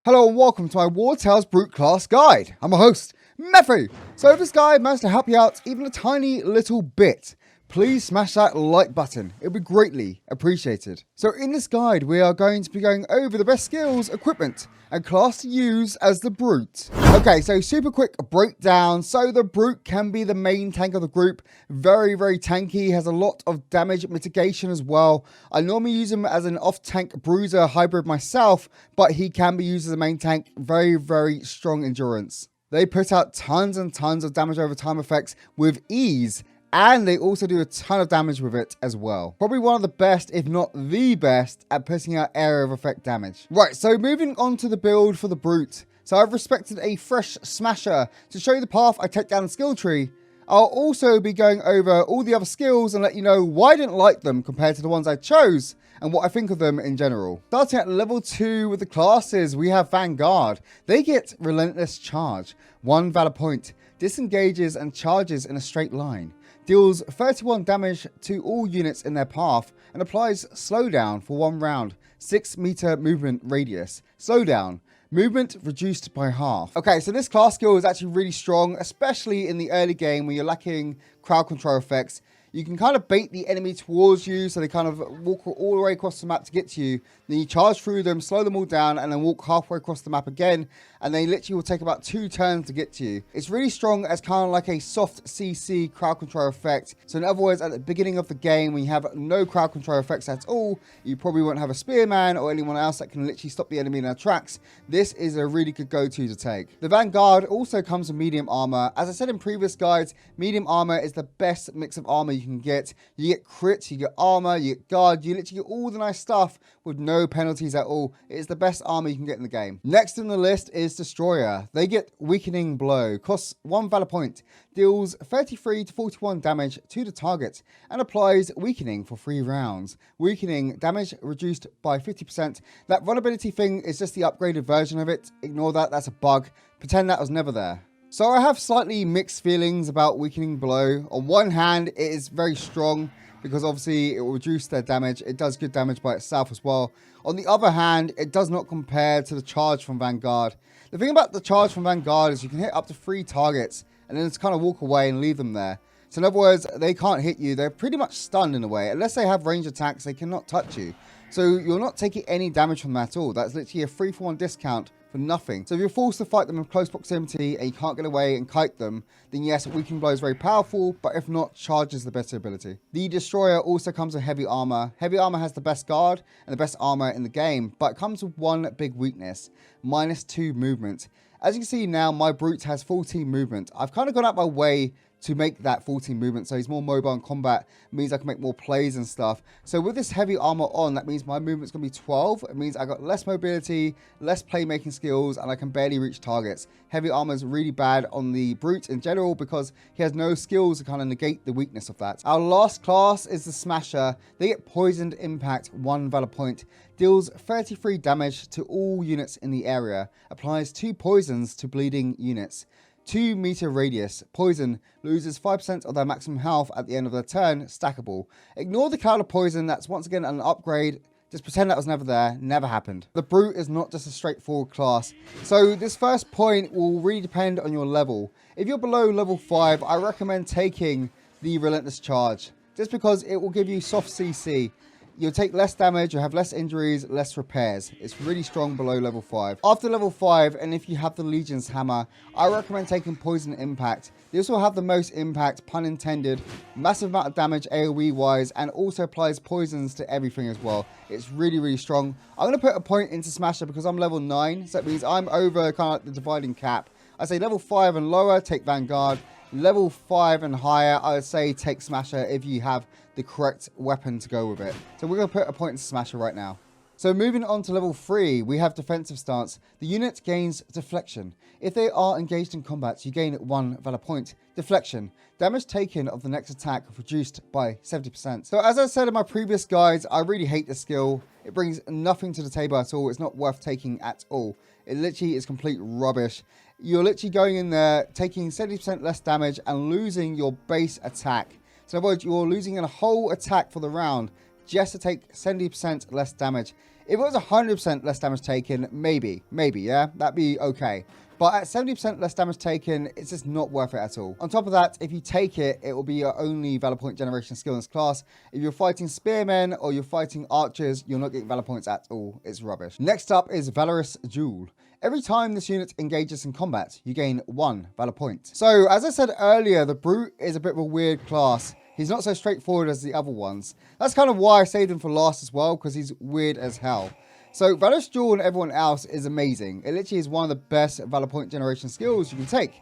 Hello and welcome to my Wartales Brute Class Guide. I'm a host, Methfu. So if this guide managed to help you out even a tiny little bit, please smash that like button. It would be greatly appreciated. So in this guide, we are going to be going over the best skills, equipment, and class to use as the Brute. Okay, so super quick breakdown. So the Brute can be the main tank of the group. Very tanky, has a lot of damage mitigation as well. I normally use him as an off-tank bruiser hybrid myself, but he can be used as a main tank. Very strong endurance. They put out tons and tons of damage over time effects with ease. And they also do a ton of damage with it as well. Probably one of the best, if not the best, at putting out area of effect damage. Right, so moving on to the build for the Brute. So I've respected a fresh smasher. To show you the path I take down the skill tree, I'll also be going over all the other skills and let you know why I didn't like them compared to the ones I chose and what I think of them in general. Starting at level 2 with the classes, we have Vanguard. They get Relentless Charge, 1 valor point, disengages and charges in a straight line. Deals 31 damage to all units in their path and applies slowdown for 1 round, 6 meter movement radius. Slowdown, movement reduced by half. Okay, so this class skill is actually really strong, especially in the early game when you're lacking crowd control effects. You can kind of bait the enemy towards you so they kind of walk all the way across the map to get to you. Then you charge through them, slow them all down, and then walk halfway across the map again. And they literally will take about 2 turns to get to you. It's really strong as kind of like a soft CC crowd control effect. So in other words, at the beginning of the game, when you have no crowd control effects at all, you probably won't have a spearman or anyone else that can literally stop the enemy in their tracks. This is a really good go-to to take. The Vanguard also comes with medium armor. As I said in previous guides, medium armor is the best mix of armor you can get. You get crit, you get armor, you get guard, you literally get all the nice stuff with no penalties at all. It is the best armor you can get in the game. Next on the list is Destroyer. They get Weakening Blow, costs 1 valor point, deals 33 to 41 damage to the target, and applies Weakening for 3 rounds. Weakening, damage reduced by 50%. That vulnerability thing is just the upgraded version of it. Ignore that, that's a bug. Pretend that was never there. So I have slightly mixed feelings about Weakening Blow. On one hand, it is very strong because obviously it will reduce their damage. It does good damage by itself as well. On the other hand, it does not compare to the charge from Vanguard. The thing about the charge from Vanguard is you can hit up to 3 targets and then just kind of walk away and leave them there. So in other words, they can't hit you. They're pretty much stunned in a way. Unless they have range attacks, they cannot touch you. So you're not taking any damage from them at all. That's literally a 3-for-1 discount for nothing. So if you're forced to fight them in close proximity and you can't get away and kite them, then yes, Weakening Blow is very powerful, but if not, Charge is the better ability. The Destroyer also comes with heavy armor. Heavy armor has the best guard and the best armor in the game, but it comes with one big weakness, -2 movement. As you can see now, my Brute has 14 movement. I've kind of gone out my way to make that 14 movement, so he's more mobile in combat. It means I can make more plays and stuff. So with this heavy armor on, that means my movement's going to be 12. It means I got less mobility, less playmaking skills, and I can barely reach targets. Heavy armor is really bad on the Brute in general because he has no skills to kind of negate the weakness of that. Our last class is the Smasher. They get Poisoned Impact, 1 valor point. Deals 33 damage to all units in the area. Applies 2 poisons to bleeding units. 2 meter radius. Poison loses 5% of their maximum health at the end of their turn. Stackable. Ignore the cloud of poison. That's once again an upgrade. Just pretend that was never there. Never happened. The Brute is not just a straightforward class. So this first point will really depend on your level. If you're below level 5, I recommend taking the Relentless Charge. Just because it will give you soft CC. You'll take less damage, you'll have less injuries, less repairs. It's really strong below level 5. After level 5, and if you have the Legion's Hammer, I recommend taking Poison Impact. This will have the most impact, pun intended, massive amount of damage AoE wise, and also applies poisons to everything as well. It's really strong. I'm going to put a point into Smasher because I'm level 9, so that means I'm over kind of like the dividing cap. I say level 5 and lower, take Vanguard. Level 5 and higher, I would say take Smasher if you have the correct weapon to go with it. So we're going to put a point into Smasher right now. So moving on to level 3, we have Defensive Stance. The unit gains Deflection. If they are engaged in combat, you gain 1 valor point. Deflection. Damage taken of the next attack reduced by 70%. So as I said in my previous guides, I really hate this skill. It brings nothing to the table at all. It's not worth taking at all. It literally is complete rubbish. You're literally going in there, taking 70% less damage and losing your base attack. So in other words, you're losing a whole attack for the round just to take 70% less damage. If it was 100% less damage taken, maybe, yeah, that'd be okay. But at 70% less damage taken, it's just not worth it at all. On top of that, if you take it, it will be your only Valor Point generation skill in this class. If you're fighting spearmen or you're fighting archers, you're not getting Valor Points at all. It's rubbish. Next up is Valorous Duel. Every time this unit engages in combat, you gain 1 Valor Point. So, as I said earlier, the Brute is a bit of a weird class. He's not so straightforward as the other ones. That's kind of why I saved him for last as well, because he's weird as hell. So Valorous Duel and everyone else is amazing. It literally is one of the best Valor Point generation skills you can take.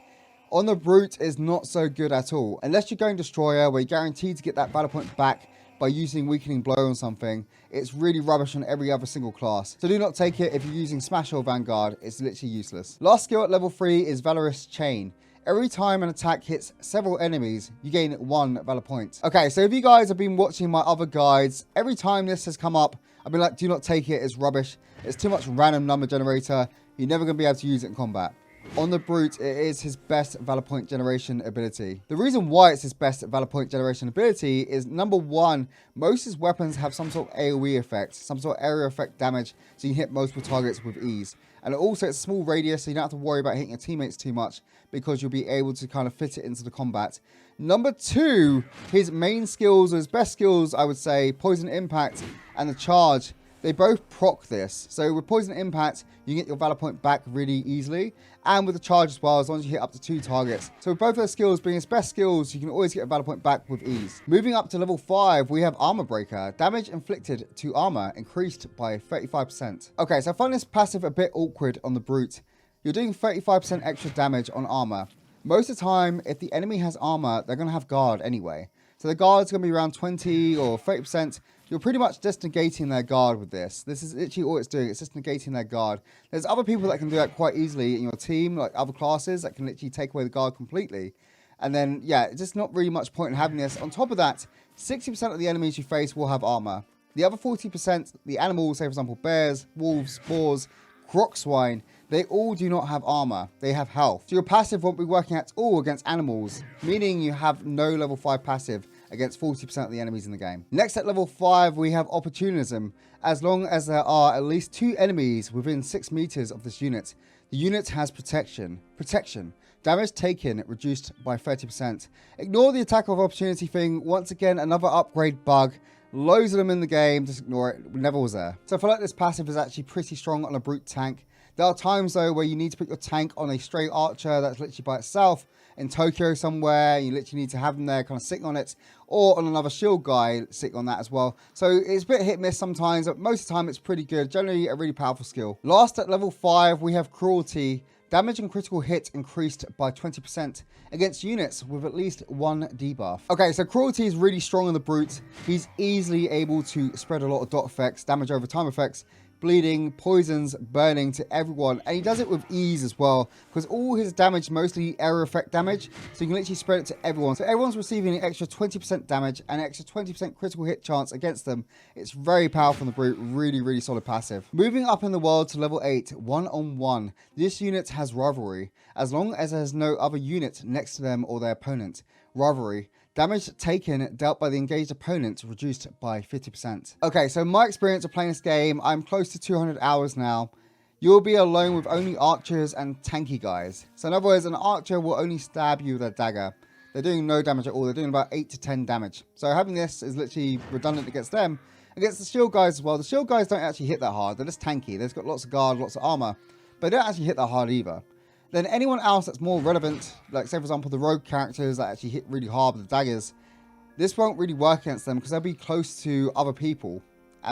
On the Brute is not so good at all. Unless you're going Destroyer, where you're guaranteed to get that Valor Point back by using Weakening Blow on something, it's really rubbish on every other single class. So do not take it if you're using Smash or Vanguard. It's literally useless. Last skill at level 3 is Valorous Chain. Every time an attack hits several enemies, you gain 1 Valor Point. Okay, so if you guys have been watching my other guides, every time this has come up, I've been like, do not take it, it's rubbish. It's too much random number generator. You're never going to be able to use it in combat. On the Brute, it is his best Valor Point generation ability. The reason why it's his best Valor Point generation ability is, number one, most of his weapons have some sort of AoE effect, some sort of area effect damage, so you can hit multiple targets with ease. And also, it's a small radius, so you don't have to worry about hitting your teammates too much, because you'll be able to kind of fit it into the combat. Number two, his main skills, or his best skills, I would say, Poison Impact and the Charge, they both proc this. So with Poison Impact, you get your Valor Point back really easily. And with the Charge as well, as long as you hit up to 2 targets. So with both those skills being his best skills, you can always get a Valor Point back with ease. Moving up to level 5, we have Armor Breaker. Damage inflicted to armor increased by 35%. Okay, so I find this passive a bit awkward on the Brute. You're doing 35% extra damage on armor. Most of the time, if the enemy has armor, they're going to have guard anyway. So the guard's going to be around 20 or 30%. You're pretty much just negating their guard with this. This is literally all it's doing. It's just negating their guard. There's other people that can do that quite easily in your team, like other classes that can literally take away the guard completely. And then, yeah, it's just not really much point in having this. On top of that, 60% of the enemies you face will have armor. The other 40%, the animals, say for example, bears, wolves, boars, croc swine, they all do not have armor. They have health. So your passive won't be working at all against animals, meaning you have no level 5 passive against 40% of the enemies in the game. Next at level 5, we have Opportunism. As long as there are at least 2 enemies within 6 meters of this unit, the unit has protection. Damage taken reduced by 30%. Ignore the attack of opportunity thing. Once again, another upgrade bug. Loads of them in the game. Just ignore it. Never was there. So I feel like this passive is actually pretty strong on a Brute tank. There are times though where you need to put your tank on a straight archer that's literally by itself in Tokyo somewhere. You literally need to have them there kind of sitting on it, or on another shield guy sitting on that as well. So it's a bit hit miss sometimes, but most of the time it's pretty good. Generally a really powerful skill. Last at level 5, we have Cruelty. Damage and critical hit increased by 20% against units with at least 1 debuff. Okay, so Cruelty is really strong on the Brute. He's easily able to spread a lot of dot effects, damage over time effects, bleeding, poisons, burning to everyone. And he does it with ease as well, because all his damage mostly area effect damage, so you can literally spread it to everyone. So everyone's receiving an extra 20% damage and an extra 20% critical hit chance against them. It's very powerful on the Brute. Really, really solid passive. Moving up in the world to level 8, 1-on-1. This unit has Rivalry, as long as there's no other unit next to them or their opponent. Rivalry. Damage taken dealt by the engaged opponent reduced by 50%. Okay, so my experience of playing this game, I'm close to 200 hours now. You'll be alone with only archers and tanky guys. So in other words, an archer will only stab you with a dagger. They're doing no damage at all. They're doing about 8 to 10 damage. So having this is literally redundant against them. Against the shield guys as well. The shield guys don't actually hit that hard. They're just tanky. They've got lots of guard, lots of armor. But they don't actually hit that hard either. Then anyone else that's more relevant, like say for example the rogue characters that actually hit really hard with the daggers, this won't really work against them because they'll be close to other people.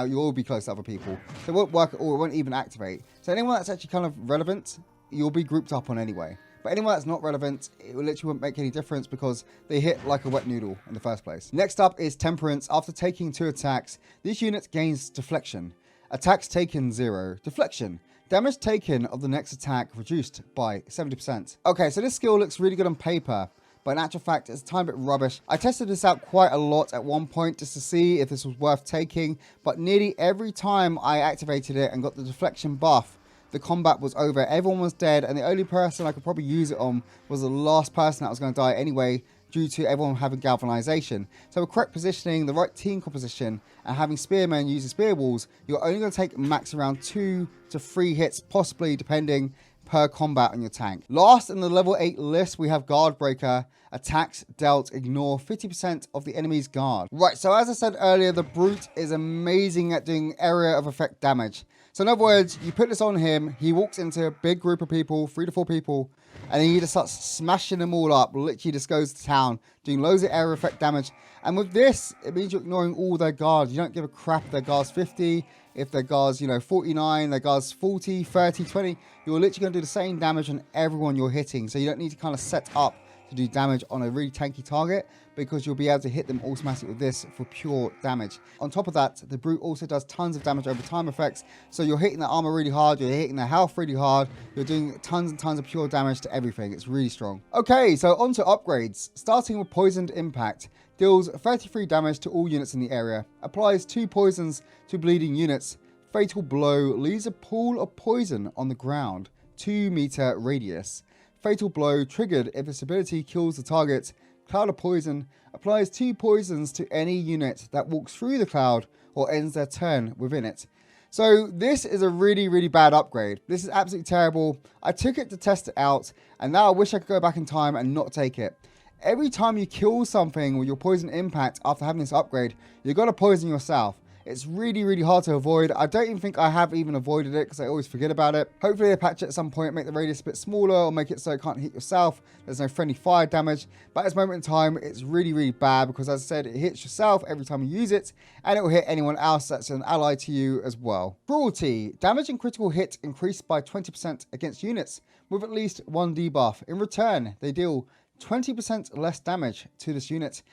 You'll all be close to other people. So it won't work at all, it won't even activate. So anyone that's actually kind of relevant, you'll be grouped up on anyway. But anyone that's not relevant, it literally won't make any difference because they hit like a wet noodle in the first place. Next up is Temperance. After taking 2 attacks, this unit gains Deflection. Attacks taken 0. Deflection. Damage taken of the next attack reduced by 70%. Okay, so this skill looks really good on paper, but in actual fact, it's a tiny bit rubbish. I tested this out quite a lot at one point just to see if this was worth taking, but nearly every time I activated it and got the deflection buff, the combat was over. Everyone was dead, and the only person I could probably use it on was the last person that was going to die anyway, due to everyone having galvanization. So with correct positioning, the right team composition, and having spearmen using spear walls, you're only going to take max around 2 to 3 hits, possibly depending per combat on your tank. Last in the level 8 list, we have Guard Breaker. Attacks dealt ignore 50% of the enemy's guard. Right, so as I said earlier, the Brute is amazing at doing area of effect damage. So in other words, you put this on him, he walks into a big group of people, 3 to 4 people, and then he just starts smashing them all up, literally just goes to town, doing loads of area effect damage. And with this, it means you're ignoring all their guards. You don't give a crap if their guard's 50, if their guard's, 49, their guard's 40, 30, 20. You're literally going to do the same damage on everyone you're hitting. So you don't need to kind of set up to do damage on a really tanky target, because you'll be able to hit them automatically with this for pure damage. On top of that, the Brute also does tons of damage over time effects. So you're hitting the armor really hard, you're hitting the health really hard, you're doing tons and tons of pure damage to everything. It's really strong. Okay, so on to upgrades. Starting with Poisoned Impact. Deals 33 damage to all units in the area. Applies 2 poisons to bleeding units. Fatal Blow leaves a pool of poison on the ground, 2-meter radius. Fatal Blow triggered if this ability kills the target. Cloud of Poison applies 2 poisons to any unit that walks through the cloud or ends their turn within it. So this is a really, really bad upgrade. This is absolutely terrible. I took it to test it out, and now I wish I could go back in time and not take it. Every time you kill something with your Poison Impact after having this upgrade, you're going to poison yourself. It's really, really hard to avoid. I don't even think I have even avoided it because I always forget about it. Hopefully they patch it at some point, make the radius a bit smaller, or make it so it can't hit yourself. There's no friendly fire damage. But at this moment in time, it's really, really bad because, as I said, it hits yourself every time you use it, and it will hit anyone else that's an ally to you as well. Cruelty. Damage and critical hit increased by 20% against units with at least 1 debuff. In return, they deal 20% less damage to this unit.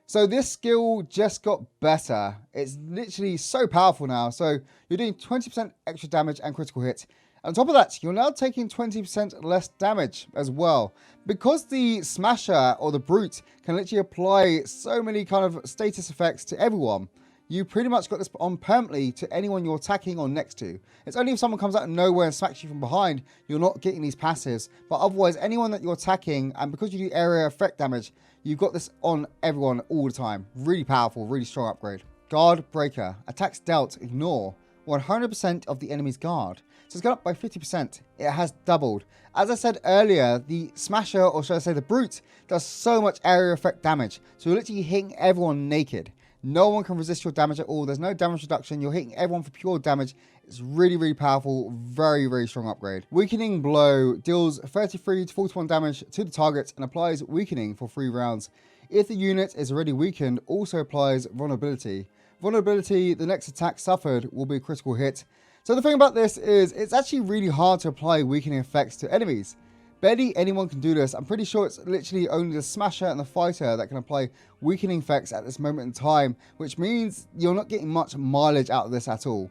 So this skill just got better. It's literally so powerful now. So you're doing 20% extra damage and critical hit. And on top of that, you're now taking 20% less damage as well. Because the Smasher or the Brute can literally apply so many kind of status effects to everyone, you pretty much got this on permanently to anyone you're attacking or next to. It's only if someone comes out of nowhere and smacks you from behind, you're not getting these passives. But otherwise, anyone that you're attacking, and because you do area effect damage, you've got this on everyone all the time. Really powerful, really strong upgrade. Guard Breaker. Attacks dealt ignore 100% of the enemy's guard. So it's gone up by 50%. It has doubled. As I said earlier, the Smasher, or should I say the Brute, does so much area effect damage. So you're literally hitting everyone naked. No one can resist your damage at all. There's no damage reduction. You're hitting everyone for pure damage. It's really, really powerful. Very, very strong upgrade. Weakening Blow deals 33 to 41 damage to the target and applies weakening for 3 rounds. If the unit is already weakened, also applies vulnerability. Vulnerability, the next attack suffered will be a critical hit. So the thing about this is it's actually really hard to apply weakening effects to enemies. Barely anyone can do this. I'm pretty sure it's literally only the Smasher and the Fighter that can apply weakening effects at this moment in time, which means you're not getting much mileage out of this at all.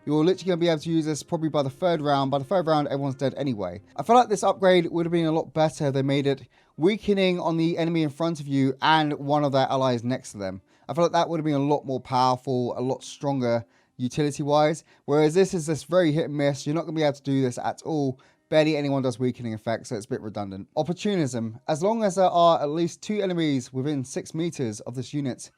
You're literally going to be able to use this probably by the 3rd round. By the 3rd round, everyone's dead anyway. I feel like this upgrade would have been a lot better if they made it weakening on the enemy in front of you and one of their allies next to them. I feel like that would have been a lot more powerful, a lot stronger utility-wise. Whereas this is this very hit and miss. You're not going to be able to do this at all. Barely anyone does weakening effects, so it's a bit redundant. Opportunism. As long as there are at least 2 enemies within 6 meters of this unit,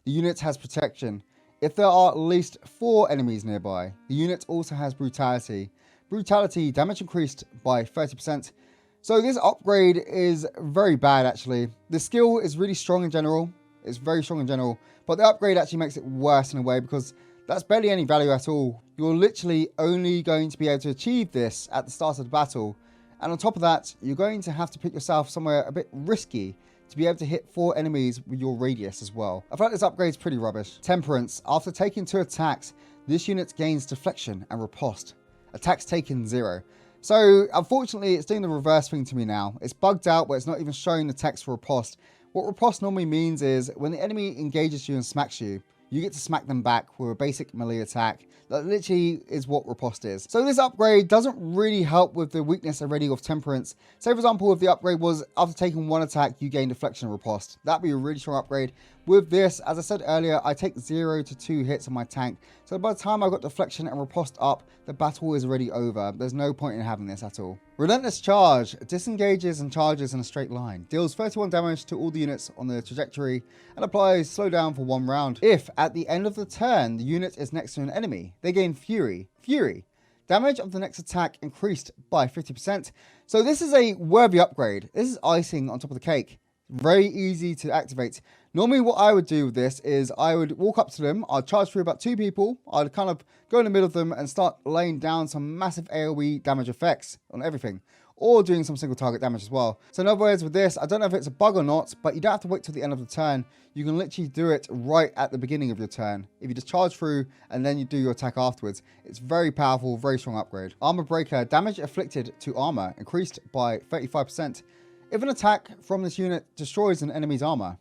the unit has protection. If there are at least 4 enemies nearby, the unit also has Brutality. Brutality, damage increased by 30%. So this upgrade is very bad actually. The skill is really strong in general. It's very strong in general. But the upgrade actually makes it worse in a way because that's barely any value at all. You're literally only going to be able to achieve this at the start of the battle. And on top of that, you're going to have to put yourself somewhere a bit risky to be able to hit 4 enemies with your radius as well. I feel like this upgrade is pretty rubbish. Temperance. After taking 2 attacks, this unit gains deflection and riposte. Attacks taken 0. So unfortunately, it's doing the reverse thing to me now. It's bugged out where it's not even showing the text for riposte. What riposte normally means is when the enemy engages you and smacks you, you get to smack them back with a basic melee attack. That literally is what riposte is. So this upgrade doesn't really help with the weakness already of Temperance. Say for example, if the upgrade was after taking 1 attack, you gain deflection and riposte. That'd be a really strong upgrade. With this, as I said earlier, I take 0 to 2 hits on my tank. So by the time I got deflection and riposte up, the battle is already over. There's no point in having this at all. Relentless Charge disengages and charges in a straight line. Deals 31 damage to all the units on the trajectory and applies slowdown for 1 round. If at the end of the turn, the unit is next to an enemy, they gain Fury. Fury. Damage of the next attack increased by 50%. So this is a worthy upgrade. This is icing on top of the cake. Very easy to activate. Normally what I would do with this is I would walk up to them, I'd charge through about 2 people, I'd kind of go in the middle of them and start laying down some massive AoE damage effects on everything, or doing some single target damage as well. So in other words, with this, I don't know if it's a bug or not, but you don't have to wait till the end of the turn. You can literally do it right at the beginning of your turn. If you just charge through and then you do your attack afterwards, it's very powerful, very strong upgrade. Armor Breaker, damage inflicted to armor increased by 35%. If an attack from this unit destroys an enemy's armor,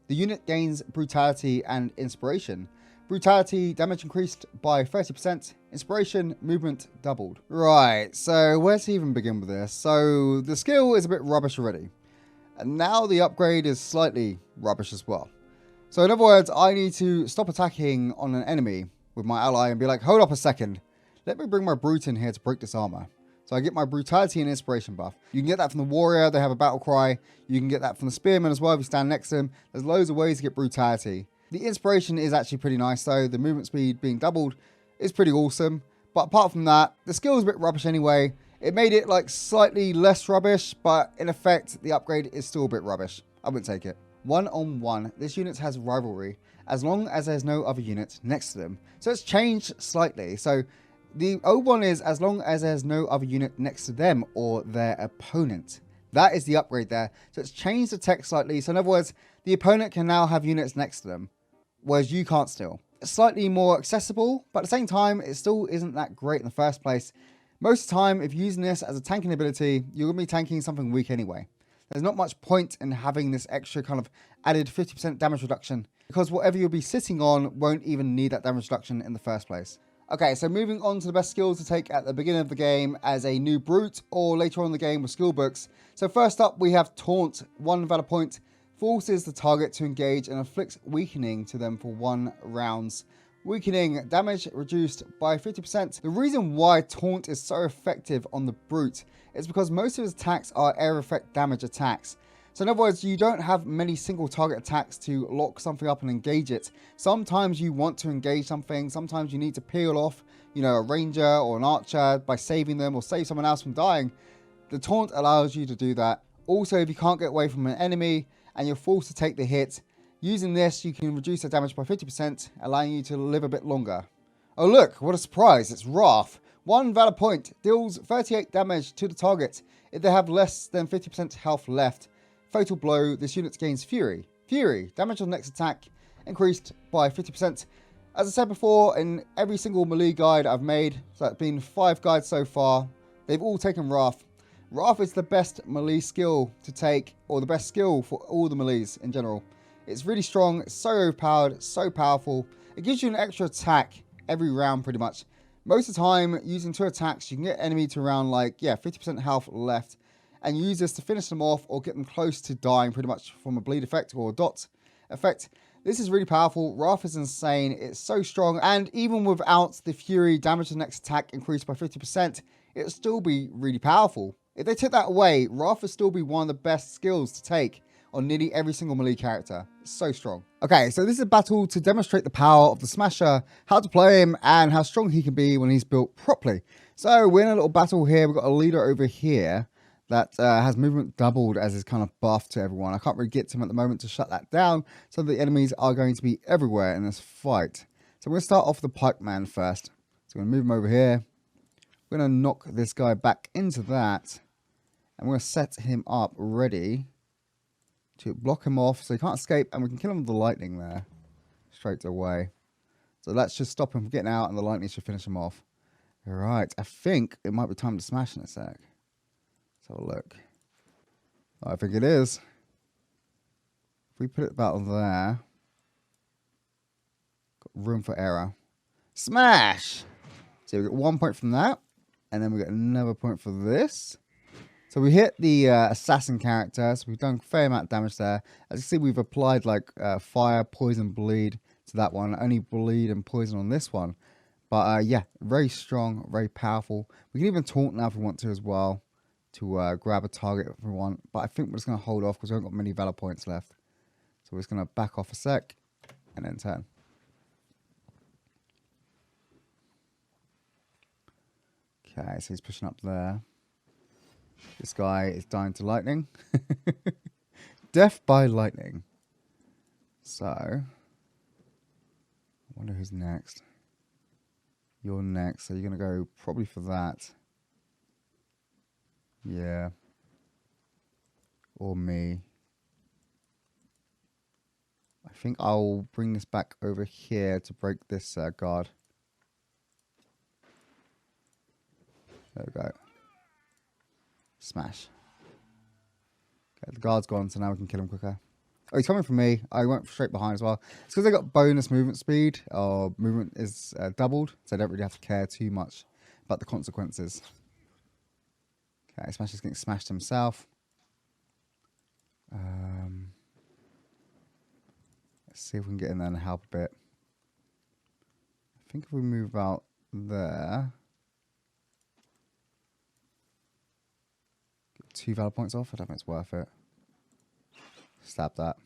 the unit gains Brutality and Inspiration. Brutality, damage increased by 30%. Inspiration, movement doubled. Right, so where to even begin with this? So the skill is a bit rubbish already. And now the upgrade is slightly rubbish as well. So in other words, I need to stop attacking on an enemy with my ally and be like, hold up a second. Let me bring my brute in here to break this armor. So I get my Brutality and Inspiration buff. You can get that from the warrior, they have a battle cry. You can get that from the spearman as well if you stand next to them. There's loads of ways to get Brutality. The Inspiration is actually pretty nice though. The movement speed being doubled is pretty awesome. But apart from that, the skill is a bit rubbish anyway. It made it like slightly less rubbish, but in effect, the upgrade is still a bit rubbish. I wouldn't take it. 1-on-1, this unit has rivalry as long as there's no other unit next to them. So it's changed slightly. So the old one is as long as there's no other unit next to them or their opponent. That is the upgrade there. So it's changed the text slightly. So in other words, the opponent can now have units next to them, whereas you can't still. It's slightly more accessible, but at the same time, it still isn't that great in the first place. Most of the time, if you're using this as a tanking ability, you're going to be tanking something weak anyway. There's not much point in having this extra kind of added 50% damage reduction, because whatever you'll be sitting on won't even need that damage reduction in the first place. Okay, so moving on to the best skills to take at the beginning of the game as a new brute or later on in the game with skill books. So first up, we have Taunt. 1 valor point forces the target to engage and inflicts weakening to them for 1 round. Weakening, damage reduced by 50%. The reason why Taunt is so effective on the brute is because most of his attacks are air effect damage attacks. So in other words, you don't have many single target attacks to lock something up and engage it. Sometimes you want to engage something. Sometimes you need to peel off, a ranger or an archer by saving them or save someone else from dying. The taunt allows you to do that. Also, if you can't get away from an enemy and you're forced to take the hit, using this, you can reduce the damage by 50%, allowing you to live a bit longer. Oh look, what a surprise, it's Wrath. 1 valor point deals 38 damage to the target if they have less than 50% health left. Fatal blow, this unit gains Fury. Fury, damage on the next attack increased by 50%. As I said before, in every single melee guide I've made, so it's been 5 guides so far, they've all taken Wrath. Wrath is the best melee skill to take, or the best skill for all the melees in general. It's really strong, it's so overpowered, so powerful. It gives you an extra attack every round pretty much. Most of the time, using 2 attacks, you can get enemy to around 50% health left. And use this to finish them off or get them close to dying pretty much from a bleed effect or a dot effect. This is really powerful. Wrath is insane. It's so strong. And even without the Fury damage to the next attack increased by 50%, it'll still be really powerful. If they took that away, Wrath would still be one of the best skills to take on nearly every single melee character. It's so strong. Okay, so this is a battle to demonstrate the power of the Smasher, how to play him, and how strong he can be when he's built properly. So we're in a little battle here. We've got a leader over here that has movement doubled as his kind of buff to everyone. I can't really get to him at the moment to shut that down, so the enemies are going to be everywhere in this fight. So we're going to start off with the pikeman first. So we're going to move him over here. We're going to knock this guy back into that, and we're going to set him up ready to block him off so he can't escape, and we can kill him with the lightning there straight away. So let's just stop him from getting out, and the lightning should finish him off. All right, I think it might be time to smash in a sec. Let's have a look. I think it is. If we put it about there, got room for error. Smash! So we get 1 point from that, and then we get another point for this. So we hit the assassin character, so we've done a fair amount of damage there. As you see, we've applied like fire, poison, bleed to that one. Only bleed and poison on this one. But yeah, very strong, very powerful. We can even taunt now if we want to as well, to grab a target if we want. But I think we're just going to hold off because we haven't got many valor points left. So we're just going to back off a sec and then turn. Okay, so he's pushing up there. This guy is dying to lightning. Death by lightning. So, I wonder who's next. You're next, so you're going to go probably for that. Yeah. Or me. I think I'll bring this back over here to break this guard. There we go. Smash. Okay, the guard's gone, so now we can kill him quicker. Oh, he's coming from me. I went straight behind as well. It's because I got bonus movement speed, or movement is doubled, so I don't really have to care too much about the consequences. Okay, Smash is getting smashed himself. Let's see if we can get in there and help a bit. I think if we move out there, get 2 valor points off. I don't think it's worth it. Stab that.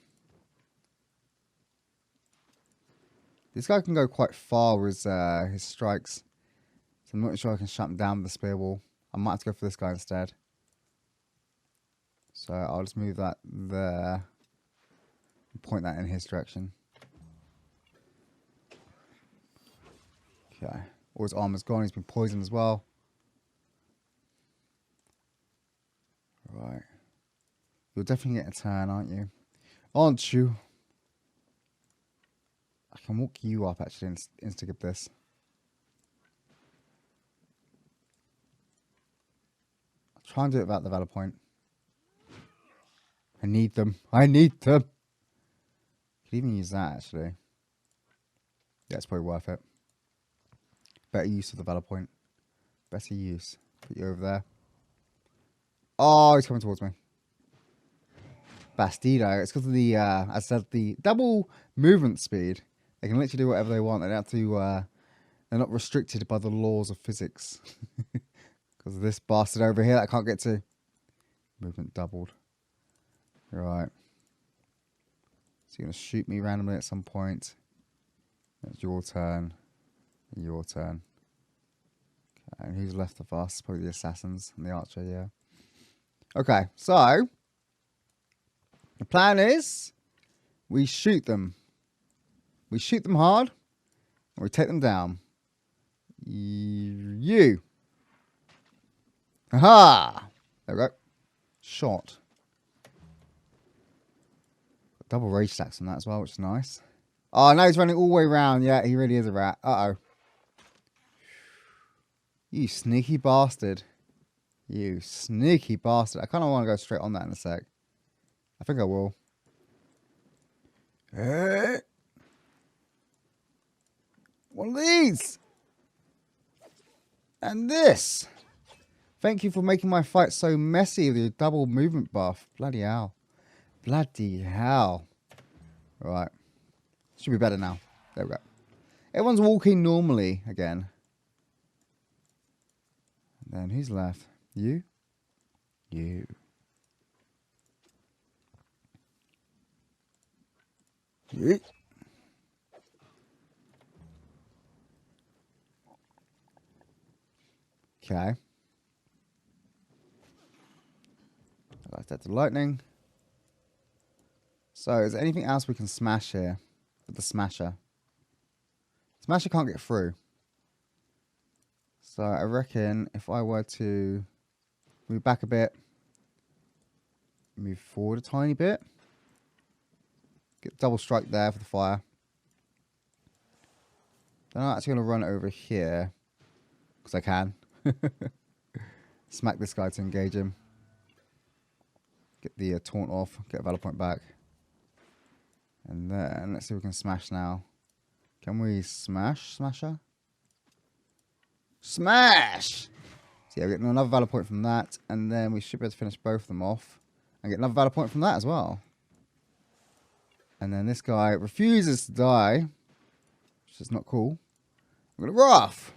This guy can go quite far with his strikes, so I'm not sure I can shut him down with the spear wall. I might have to go for this guy instead. So I'll just move that there and point that in his direction. Okay. All his armor's gone. He's been poisoned as well. Right. You'll definitely get a turn, aren't you? Aren't you? I can walk you up actually and insta-give this. I'll try and do it without the valor point. I need them. I need them. Could even use that actually. Yeah, it's probably worth it. Better use of the valor point. Better use. Put you over there. Oh, he's coming towards me. Bastido. It's because of the, as I said, the double movement speed. They can literally do whatever they want. They don't have to, they're not restricted by the laws of physics. Because of this bastard over here that I can't get to. Movement doubled. Right. So you're going to shoot me randomly at some point. It's your turn. Your turn. Okay, and who's left of us? Probably the assassins and the archer, yeah. Okay, so the plan is we shoot them. We shoot them hard and we take them down. You. Aha! There we go. Shot. Double rage stacks on that as well, which is nice. Oh, now he's running all the way around. Yeah, he really is a rat. Uh-oh. You sneaky bastard. You sneaky bastard. I kind of want to go straight on that in a sec. I think I will. One of these. And this. Thank you for making my fight so messy with your double movement buff. Bloody hell. Bloody hell. Right. Should be better now. There we go. Everyone's walking normally again. And then who's left? You? You. You. Okay. I like that to lightning. So, is there anything else we can smash here with the smasher? Smasher can't get through. So, I reckon if I were to move back a bit, move forward a tiny bit, get double strike there for the fire. Then I'm actually going to run over here, because I can. Smack this guy to engage him. Get the taunt off, get a valor point back. And then, let's see if we can smash now. Can we smash, smasher? Smash! Is So yeah, we get another valor point from that, and then we should be able to finish both of them off. And get another valor point from that as well. And then this guy refuses to die, which is not cool. We're going to rough.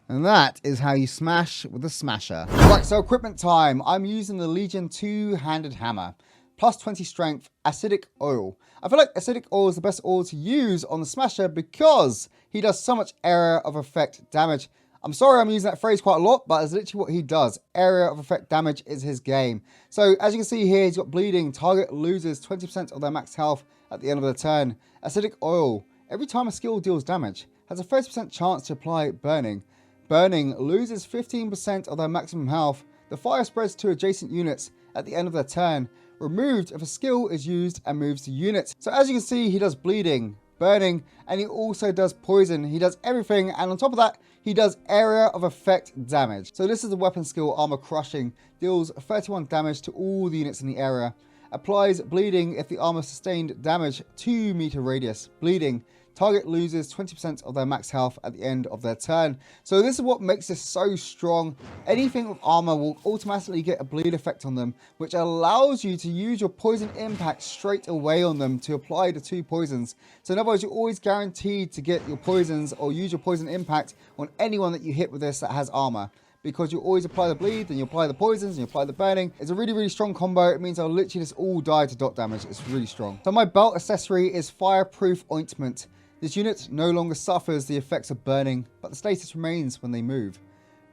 And that is how you smash with a smasher. Right, so equipment time. I'm using the Legion two-handed hammer. Plus 20 strength, acidic oil. I feel like acidic oil is the best oil to use on the smasher because he does so much area of effect damage. I'm sorry I'm using that phrase quite a lot, but it's literally what he does. Area of effect damage is his game. So as you can see here, he's got bleeding. Target loses 20% of their max health at the end of the turn. Acidic oil. Every time a skill deals damage, has a 30% chance to apply burning. Burning loses 15% of their maximum health. The fire spreads to adjacent units at the end of their turn. Removed if a skill is used and moves to units. So as you can see, he does bleeding, burning, and he also does poison. He does everything, and on top of that, he does area of effect damage. So this is the weapon skill, Armor Crushing. Deals 31 damage to all the units in the area. Applies bleeding if the armor sustained damage 2 meter radius. Bleeding. Target loses 20% of their max health at the end of their turn. So this is what makes this so strong. Anything with armor will automatically get a bleed effect on them, which allows you to use your poison impact straight away on them to apply the 2 poisons. So in other words, you're always guaranteed to get your poisons or use your poison impact on anyone that you hit with this that has armor. Because you always apply the bleed, then you apply the poisons, and you apply the burning. It's a really, really strong combo. It means I'll literally just all die to dot damage. It's really strong. So my belt accessory is Fireproof Ointment. This unit no longer suffers the effects of burning, but the status remains when they move.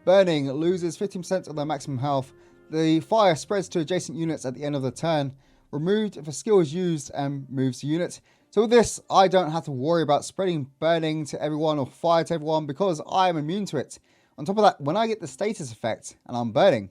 Burning loses 15% of their maximum health. The fire spreads to adjacent units at the end of the turn. Removed if a skill is used and moves to unit. So with this, I don't have to worry about spreading burning to everyone or fire to everyone because I am immune to it. On top of that, when I get the status effect and I'm burning,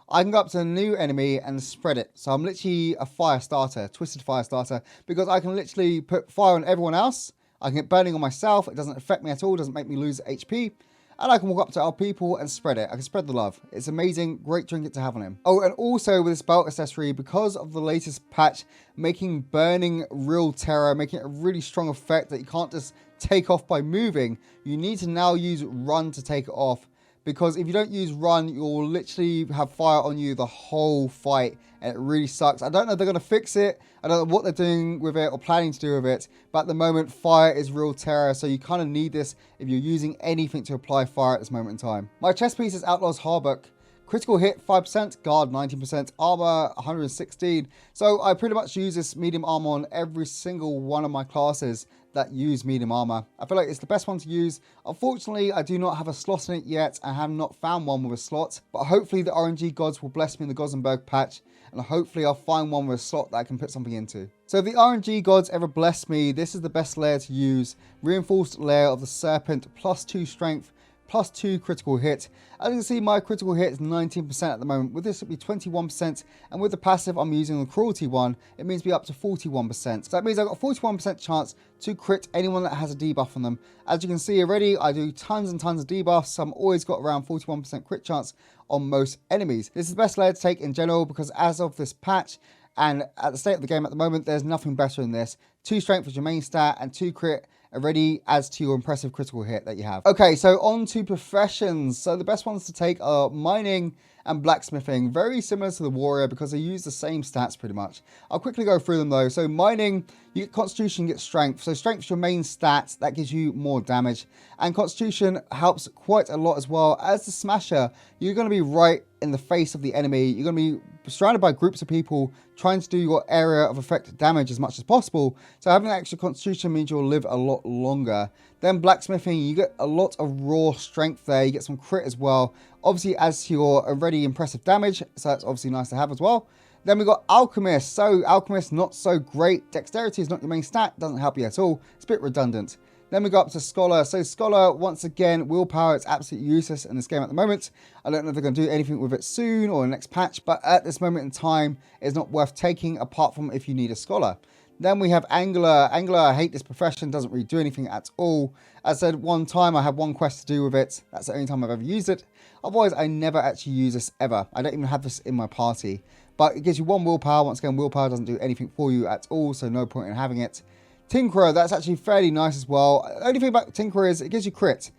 I can go up to a new enemy and spread it. So I'm literally a fire starter, twisted fire starter, because I can literally put fire on everyone else. I can get burning on myself. It doesn't affect me at all. It doesn't make me lose HP. And I can walk up to other people and spread it. I can spread the love. It's amazing. Great trinket to have on him. Oh, and also with this belt accessory, because of the latest patch, making burning real terror, making it a really strong effect that you can't just take off by moving, you need to now use run to take it off. Because if you don't use run, you'll literally have fire on you the whole fight. And it really sucks. I don't know if they're going to fix it. I don't know what they're doing with it or planning to do with it. But at the moment, fire is real terror. So you kind of need this if you're using anything to apply fire at this moment in time. My chest piece is Outlaw's Harbuk. Critical hit 5%, guard 19%, armor 116. So I pretty much use this medium armor on every single one of my classes that use medium armor. I feel like it's the best one to use. Unfortunately, I do not have a slot in it yet. I have not found one with a slot, but hopefully the RNG gods will bless me in the Gothenburg patch, and hopefully I'll find one with a slot that I can put something into. So if the RNG gods ever bless me, this is the best layer to use. Reinforced layer of the Serpent, plus 2 strength, plus 2 critical hit. As you can see, my critical hit is 19% at the moment. With this, it'll be 21%. And with the passive I'm using the cruelty one, it means be up to 41%. So that means I've got a 41% chance to crit anyone that has a debuff on them. As you can see already, I do tons and tons of debuffs. So I'm always got around 41% crit chance on most enemies. This is the best layer to take in general because as of this patch, and at the state of the game at the moment, there's nothing better than this. 2 strength is your main stat and 2 crit already adds to your impressive critical hit that you have. Okay, so on to professions. So the best ones to take are mining and blacksmithing. Very similar to the warrior because they use the same stats pretty much. I'll quickly go through them though. So mining, you get constitution, you get strength. So strength is your main stat. That gives you more damage. And constitution helps quite a lot as well. As the smasher, you're going to be right in the face of the enemy. You're going to be surrounded by groups of people trying to do your area of effect damage as much as possible. So having an extra constitution means you'll live a lot longer. Then blacksmithing, you get a lot of raw strength there. You get some crit as well. Obviously adds to your already impressive damage. So that's obviously nice to have as well. Then we've got alchemist. So alchemist, not so great. Dexterity is not your main stat. Doesn't help you at all. It's a bit redundant. Then we go up to Scholar. So Scholar, once again, willpower, it's absolutely useless in this game at the moment. I don't know if they're going to do anything with it soon or the next patch, but at this moment in time, it's not worth taking apart from if you need a Scholar. Then we have Angler. Angler, I hate this profession, doesn't really do anything at all. As I said, one time I had one quest to do with it. That's the only time I've ever used it. Otherwise, I never actually use this ever. I don't even have this in my party. But it gives you 1 willpower. Once again, willpower doesn't do anything for you at all, so no point in having it. Tinkerer, that's actually fairly nice as well. The only thing about Tinkerer is it gives you crit.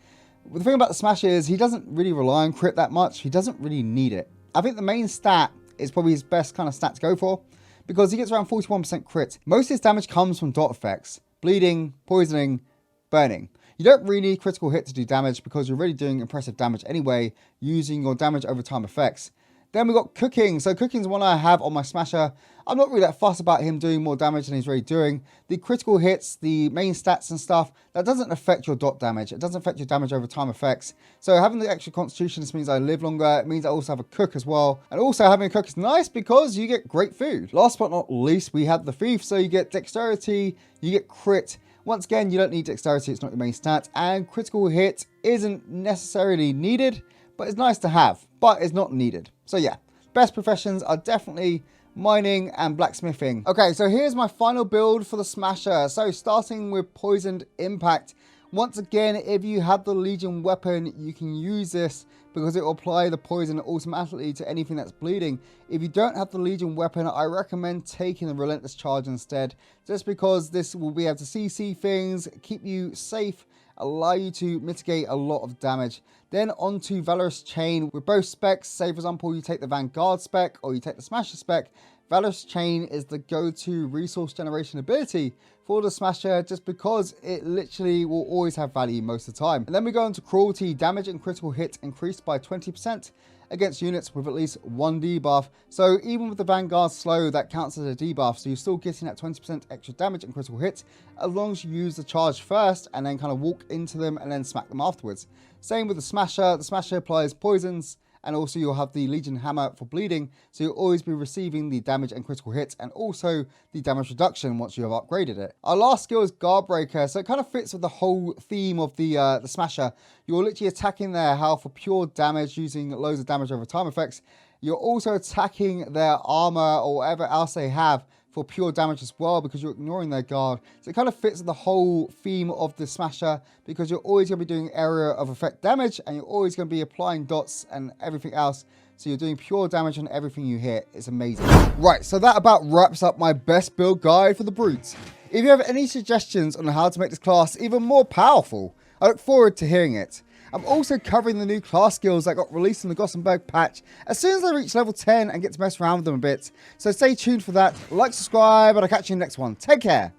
The thing about the Smasher is he doesn't really rely on crit that much. He doesn't really need it. I think the main stat is probably his best kind of stat to go for, because he gets around 41% crit. Most of his damage comes from dot effects, bleeding, poisoning, burning. You don't really need critical hit to do damage because you're already doing impressive damage anyway, using your damage over time effects. Then we got cooking. So cooking is one I have on my Smasher. I'm not really that fussed about him doing more damage than he's already doing. The critical hits, the main stats and stuff, that doesn't affect your dot damage. It doesn't affect your damage over time effects. So having the extra constitution, this means I live longer. It means I also have a cook as well. And also having a cook is nice because you get great food. Last but not least, we have the thief. So you get dexterity, you get crit. Once again, you don't need dexterity. It's not your main stat. And critical hit isn't necessarily needed, but it's nice to have, but it's not needed. So yeah, best professions are definitely mining and blacksmithing. Okay, so here's my final build for the Smasher. So starting with Poisoned Impact. Once again, if you have the Legion weapon, you can use this because it will apply the poison automatically to anything that's bleeding. If you don't have the Legion weapon, I recommend taking the Relentless Charge instead, just because this will be able to CC things, keep you safe, allow you to mitigate a lot of damage. Then on to Valorous Chain. With both specs, say for example you take the Vanguard spec or you take the Smasher spec, Valorous Chain is the go-to resource generation ability for the Smasher, just because it literally will always have value most of the time. And then we go on to Cruelty. Damage and critical hit increased by 20% against units with at least one debuff. So even with the Vanguard slow, that counts as a debuff. So you're still getting that 20% extra damage and critical hit as long as you use the charge first and then kind of walk into them and then smack them afterwards. Same with the Smasher. The Smasher applies poisons, and also you'll have the Legion Hammer for bleeding, so you'll always be receiving the damage and critical hits and also the damage reduction once you have upgraded it. Our last skill is Guard Breaker, so it kind of fits with the whole theme of the Smasher. You're literally attacking their health for pure damage using loads of damage over time effects. You're also attacking their armor or whatever else they have for pure damage as well, because you're ignoring their guard. So it kind of fits the whole theme of the Smasher, because you're always going to be doing area of effect damage and you're always going to be applying dots and everything else. So you're doing pure damage on everything you hit. It's amazing. Right, so that about wraps up my best build guide for the Brutes. If you have any suggestions on how to make this class even more powerful, I look forward to hearing it. I'm also covering the new class skills that got released in the Gothenburg patch as soon as I reach level 10 and get to mess around with them a bit. So stay tuned for that. Like, subscribe, and I'll catch you in the next one. Take care.